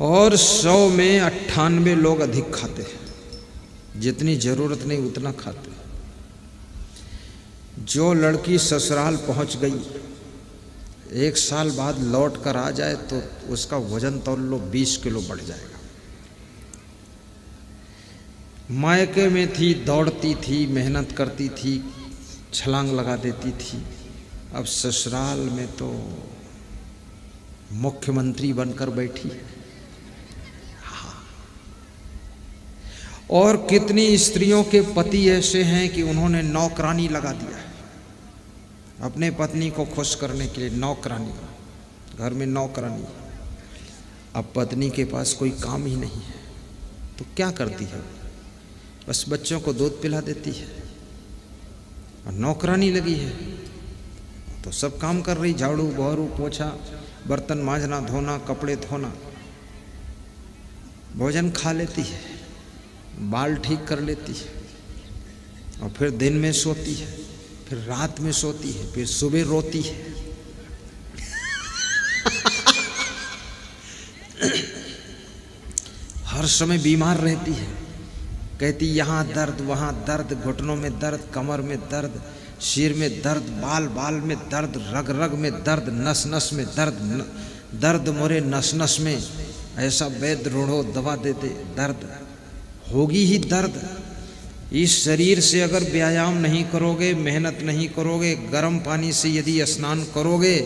और 100 में 98 लोग अधिक खाते हैं, जितनी जरूरत नहीं उतना खाते। जो लड़की ससुराल पहुंच गई 1 साल बाद लौट कर आ जाए तो उसका वजन तौल लो 20 किलो बढ़ जाएगा। मायके में थी, दौड़ती थी, मेहनत करती थी, छलांग लगा देती थी, अब ससुराल में तो मुख्यमंत्री बनकर बैठी है। हाँ। और कितनी स्त्रियों के पति ऐसे हैं कि उन्होंने नौकरानी लगा दिया है अपने पत्नी को खुश करने के लिए। नौकरानी, घर में नौकरानी। अब पत्नी के पास कोई काम ही नहीं है तो क्या करती है? बस बच्चों को दूध पिला देती है। और नौकरानी लगी है तो सब काम कर रही, झाड़ू बहरू पोछा, बर्तन मांजना, धोना, कपड़े धोना, भोजन खा लेती है, बाल ठीक कर लेती है, और फिर दिन में सोती है, फिर रात में सोती है, फिर सुबह रोती है। हर समय बीमार रहती है, कहती यहाँ दर्द, वहाँ दर्द, घुटनों में दर्द, कमर में दर्द, सिर में दर्द, बाल बाल में दर्द, रग रग में दर्द, नस नस में दर्द, दर्द मोरे नस नस में, ऐसा वैद्य रूढ़ो दवा दे दे, दर्द होगी ही दर्द। इस शरीर से अगर व्यायाम नहीं करोगे, मेहनत नहीं करोगे, गर्म पानी से यदि स्नान करोगे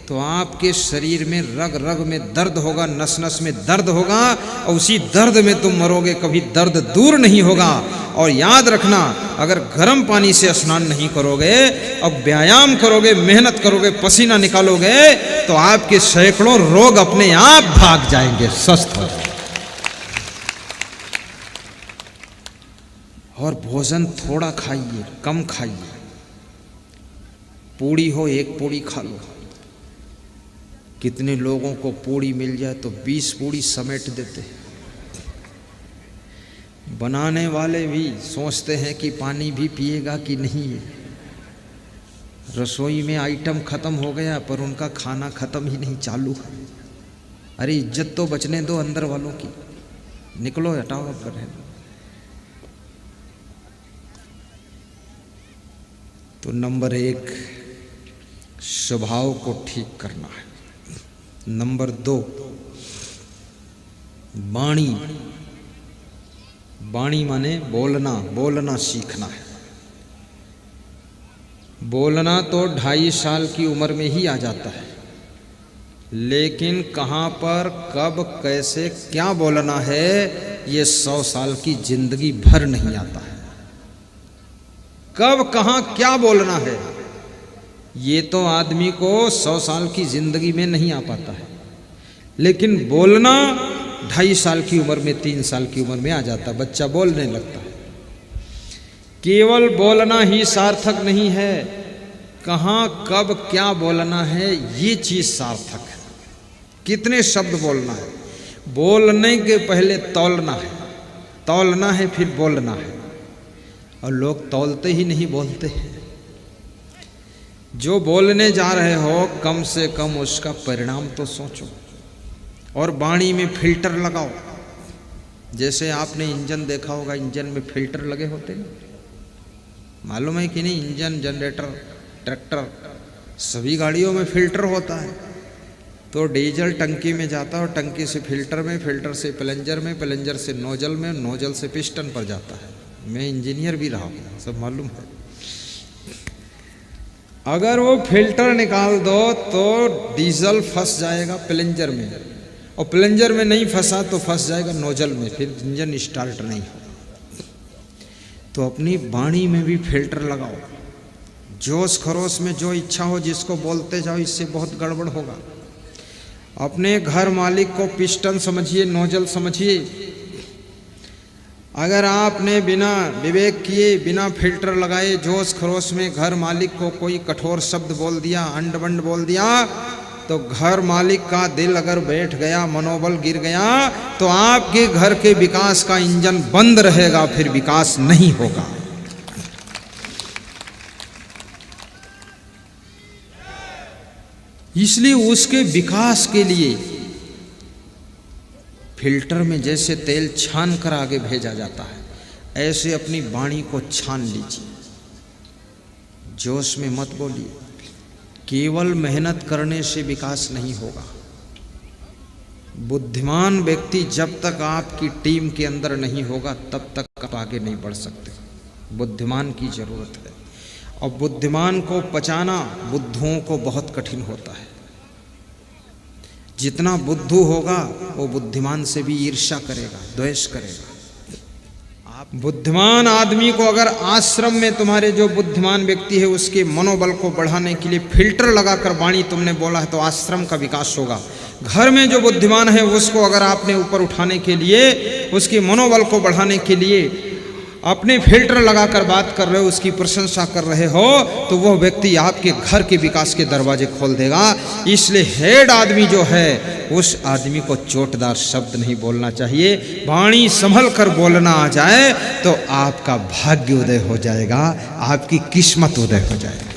तो आपके शरीर में रग रग में दर्द होगा, नस नस में दर्द होगा, और उसी दर्द में तुम मरोगे, कभी दर्द दूर नहीं होगा। और याद रखना, अगर गर्म पानी से स्नान नहीं करोगे और व्यायाम करोगे, मेहनत करोगे, पसीना निकालोगे तो आपके सैकड़ों रोग अपने आप भाग जाएंगे, स्वस्थ हो जाएंगे। और भोजन थोड़ा खाइए, कम खाइए। पूड़ी हो 1 पूड़ी खा लो। कितने लोगों को पूड़ी मिल जाए तो 20 पूड़ी समेट देते हैं। बनाने वाले भी सोचते हैं कि पानी भी पिएगा कि नहीं। रसोई में आइटम खत्म हो गया पर उनका खाना खत्म ही नहीं, चालू है। अरे इज्जत तो बचने दो अंदर वालों की, निकलो, हटाओ अब रहने। तो नंबर 1 स्वभाव को ठीक करना है। नंबर 2 वाणी, वाणी माने बोलना, बोलना सीखना है। बोलना तो 2.5 साल की उम्र में ही आ जाता है, लेकिन कहाँ पर, कब, कैसे, क्या बोलना है, ये 100 साल की जिंदगी भर नहीं आता है। कब, कहाँ, क्या बोलना है, ये तो आदमी को 100 साल की जिंदगी में नहीं आ पाता है, लेकिन बोलना 2.5 साल की उम्र में, 3 साल की उम्र में आ जाता, बच्चा बोलने लगता है। केवल बोलना ही सार्थक नहीं है, कहाँ, कब, क्या बोलना है, ये चीज सार्थक है। कितने शब्द बोलना है, बोलने के पहले तौलना है, तौलना है फिर बोलना है। और लोग तौलते ही नहीं, बोलते हैं। जो बोलने जा रहे हो कम से कम उसका परिणाम तो सोचो। और वाणी में फिल्टर लगाओ। जैसे आपने इंजन देखा होगा, इंजन में फिल्टर लगे होते हैं, मालूम है कि नहीं? इंजन, जनरेटर, ट्रैक्टर, सभी गाड़ियों में फिल्टर होता है। तो डीजल टंकी में जाता है और टंकी से फिल्टर में, फिल्टर से प्लंजर में, प्लंजर से नोजल में, नोजल से पिस्टन पर जाता है। मैं इंजीनियर भी रहा हूँ, सब मालूम है। अगर वो फिल्टर निकाल दो तो डीजल फंस जाएगा प्लंजर में, और प्लंजर में नहीं फंसा तो फंस जाएगा नोजल में, फिर इंजन स्टार्ट नहीं होगा। तो अपनी वाणी में भी फिल्टर लगाओ। जोश खरोश में जो इच्छा हो जिसको बोलते जाओ, इससे बहुत गड़बड़ होगा। अपने घर मालिक को पिस्टन समझिए, नोजल समझिए। अगर आपने बिना विवेक किए, बिना फिल्टर लगाए, जोश खरोश में घर मालिक को कोई कठोर शब्द बोल दिया, अंड बंड बोल दिया, तो घर मालिक का दिल अगर बैठ गया, मनोबल गिर गया, तो आपके घर के विकास का इंजन बंद रहेगा, फिर विकास नहीं होगा। इसलिए उसके विकास के लिए फिल्टर में जैसे तेल छान कर आगे भेजा जाता है, ऐसे अपनी वाणी को छान लीजिए। जोश में मत बोलिए। केवल मेहनत करने से विकास नहीं होगा। बुद्धिमान व्यक्ति जब तक आपकी टीम के अंदर नहीं होगा तब तक आप आगे नहीं बढ़ सकते। बुद्धिमान की जरूरत है, और बुद्धिमान को पचाना बुद्धुओं को बहुत कठिन होता है। जितना बुद्धू होगा वो बुद्धिमान से भी ईर्ष्या करेगा, द्वेष करेगा। आप बुद्धिमान आदमी को अगर आश्रम में तुम्हारे जो बुद्धिमान व्यक्ति है उसके मनोबल को बढ़ाने के लिए फिल्टर लगाकर वाणी तुमने बोला है तो आश्रम का विकास होगा। घर में जो बुद्धिमान है उसको अगर आपने ऊपर उठाने के लिए, उसके मनोबल को बढ़ाने के लिए अपने फिल्टर लगाकर बात कर रहे हो, उसकी प्रशंसा कर रहे हो, तो वह व्यक्ति आपके घर के विकास के दरवाजे खोल देगा। इसलिए हेड आदमी जो है उस आदमी को चोटदार शब्द नहीं बोलना चाहिए। वाणी संभल कर बोलना आ जाए तो आपका भाग्य उदय हो जाएगा, आपकी किस्मत उदय हो जाएगी।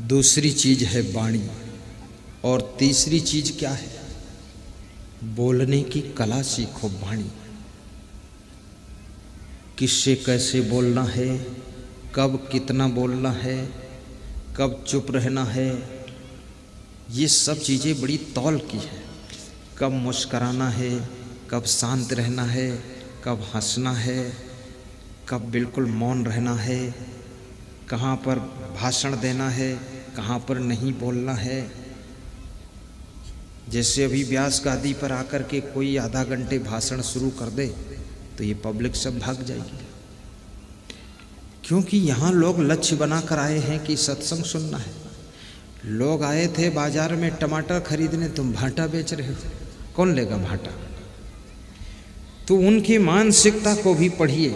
दूसरी चीज है वाणी, और तीसरी चीज क्या है? बोलने की कला सीखो। वाणी किससे कैसे बोलना है, कब कितना बोलना है, कब चुप रहना है, ये सब चीज़ें बड़ी तौल की है। कब मुस्कराना है, कब शांत रहना है, कब हंसना है, कब बिल्कुल मौन रहना है, कहाँ पर भाषण देना है, कहाँ पर नहीं बोलना है। जैसे अभी व्यास गादी पर आकर के कोई आधा घंटे भाषण शुरू कर दे तो ये पब्लिक सब भाग जाएगी, क्योंकि यहाँ लोग लक्ष्य बनाकर आए हैं कि सत्संग सुनना है। लोग आए थे बाजार में टमाटर खरीदने, तुम भाटा बेच रहे हो, कौन लेगा भाटा? तो उनकी मानसिकता को भी पढ़िए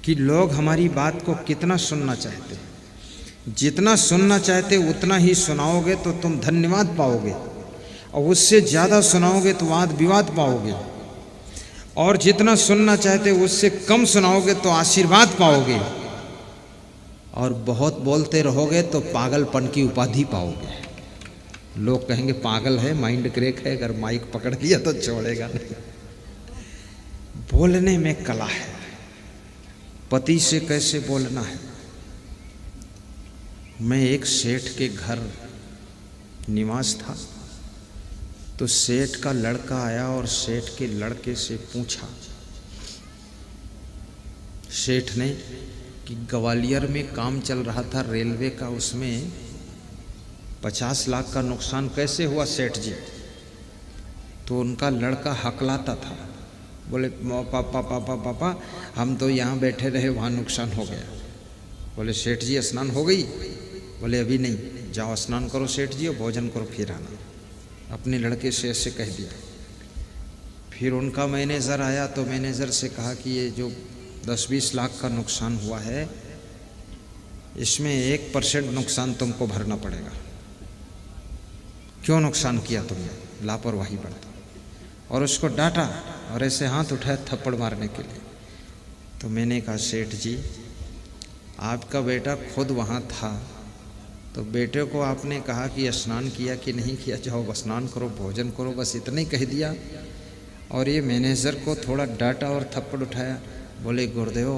कि लोग हमारी बात को कितना सुनना चाहते हैं। जितना सुनना चाहते उतना ही सुनाओगे तो तुम धन्यवाद पाओगे, और उससे ज़्यादा सुनाओगे तो वाद विवाद पाओगे, और जितना सुनना चाहते उससे कम सुनाओगे तो आशीर्वाद पाओगे, और बहुत बोलते रहोगे तो पागलपन की उपाधि पाओगे। लोग कहेंगे पागल है, माइंड क्रेक है, अगर माइक पकड़ लिया तो छोड़ेगा नहीं। बोलने में कला है। पति से कैसे बोलना है। मैं एक सेठ के घर निवास था, तो सेठ का लड़का आया और सेठ के लड़के से पूछा सेठ ने कि ग्वालियर में काम चल रहा था रेलवे का, उसमें 50 लाख का नुकसान कैसे हुआ सेठ जी? तो उनका लड़का हकलाता था, बोले पापा पापा पापा हम तो यहाँ बैठे रहे, वहाँ नुकसान हो गया। बोले सेठ जी स्नान हो गई? बोले अभी नहीं, जाओ स्नान करो सेठ जी और भोजन करो फिर आना। अपने लड़के से ऐसे कह दिया। फिर उनका मैनेजर आया तो मैनेजर से कहा कि ये जो 10-20 लाख का नुकसान हुआ है इसमें 1% नुकसान तुमको भरना पड़ेगा। क्यों नुकसान किया तुमने? लापरवाही बरता। और उसको डांटा और ऐसे हाथ उठाया थप्पड़ मारने के लिए। तो मैंने कहा सेठ जी आपका बेटा खुद वहाँ था, तो बेटे को आपने कहा कि स्नान किया कि नहीं किया, जाओ स्नान करो भोजन करो, बस इतना ही कह दिया, और ये मैनेजर को थोड़ा डांटा और थप्पड़ उठाया। बोले गुरुदेव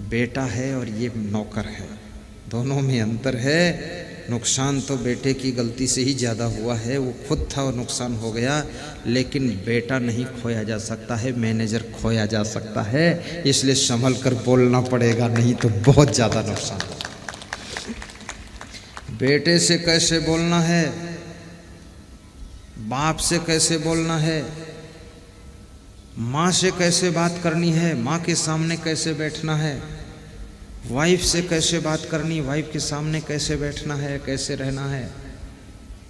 बेटा है और ये नौकर है, दोनों में अंतर है। नुकसान तो बेटे की गलती से ही ज़्यादा हुआ है, वो खुद था और नुकसान हो गया, लेकिन बेटा नहीं खोया जा सकता है, मैनेजर खोया जा सकता है। इसलिए संभल कर बोलना पड़ेगा, नहीं तो बहुत ज़्यादा नुकसान। बेटे से कैसे बोलना है, बाप से कैसे बोलना है, माँ से कैसे बात करनी है, माँ के सामने कैसे बैठना है, वाइफ से कैसे बात करनी, वाइफ के सामने कैसे बैठना है, कैसे रहना है,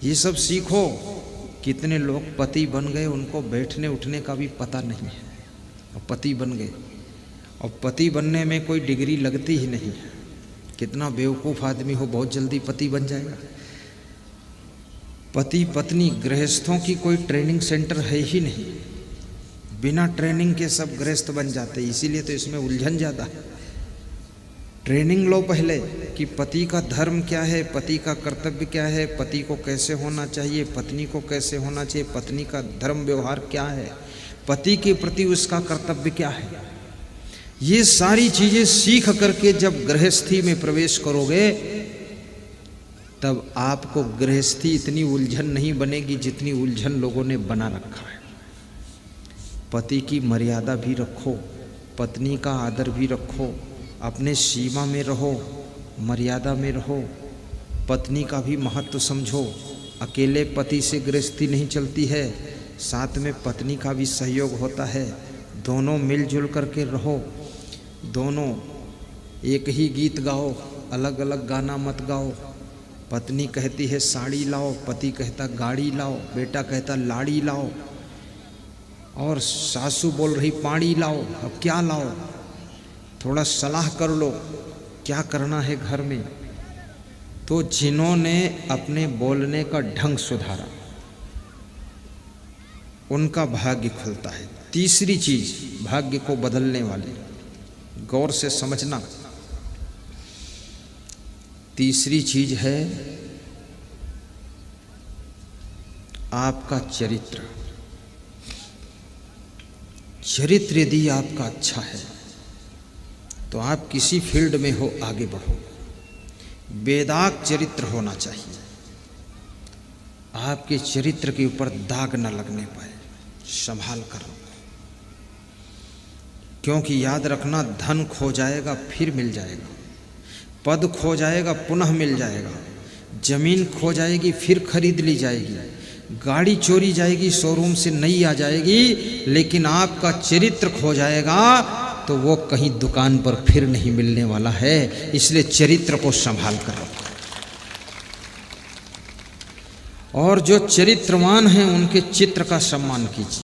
ये सब सीखो। कितने लोग पति बन गए, उनको बैठने उठने का भी पता नहीं है, और पति बन गए। और पति बनने में कोई डिग्री लगती ही नहीं है। कितना बेवकूफ़ आदमी हो बहुत जल्दी पति बन जाएगा। पति पत्नी गृहस्थों की कोई ट्रेनिंग सेंटर है ही नहीं, बिना ट्रेनिंग के सब गृहस्थ बन जाते, इसीलिए तो इसमें उलझन ज़्यादा है। ट्रेनिंग लो पहले कि पति का धर्म क्या है, पति का कर्तव्य क्या है, पति को कैसे होना चाहिए, पत्नी को कैसे होना चाहिए, पत्नी का धर्म व्यवहार क्या है, पति के प्रति उसका कर्तव्य क्या है। ये सारी चीजें सीख करके जब गृहस्थी में प्रवेश करोगे तब आपको गृहस्थी इतनी उलझन नहीं बनेगी जितनी उलझन लोगों ने बना रखा है। पति की मर्यादा भी रखो, पत्नी का आदर भी रखो, अपने सीमा में रहो, मर्यादा में रहो, पत्नी का भी महत्व समझो। अकेले पति से गृहस्थी नहीं चलती है, साथ में पत्नी का भी सहयोग होता है। दोनों मिलजुल करके रहो, दोनों एक ही गीत गाओ, अलग अलग गाना मत गाओ। पत्नी कहती है साड़ी लाओ, पति कहता गाड़ी लाओ, बेटा कहता लाड़ी लाओ, और सासू बोल रही पानी लाओ। अब क्या लाओ? थोड़ा सलाह कर लो क्या करना है घर में। तो जिन्होंने अपने बोलने का ढंग सुधारा उनका भाग्य खुलता है। तीसरी चीज भाग्य को बदलने वाली, गौर से समझना, तीसरी चीज है आपका चरित्र। चरित्र यदि आपका अच्छा है तो आप किसी फील्ड में हो आगे बढ़ो। बेदाग चरित्र होना चाहिए, आपके चरित्र के ऊपर दाग न लगने पाए, संभाल कर रखो। क्योंकि याद रखना, धन खो जाएगा फिर मिल जाएगा, पद खो जाएगा पुनः मिल जाएगा, जमीन खो जाएगी फिर खरीद ली जाएगी, गाड़ी चोरी जाएगी शोरूम से नई आ जाएगी, लेकिन आपका चरित्र खो जाएगा तो वो कहीं दुकान पर फिर नहीं मिलने वाला है। इसलिए चरित्र को संभाल कर रखो। और जो चरित्रवान हैं उनके चित्र का सम्मान कीजिए।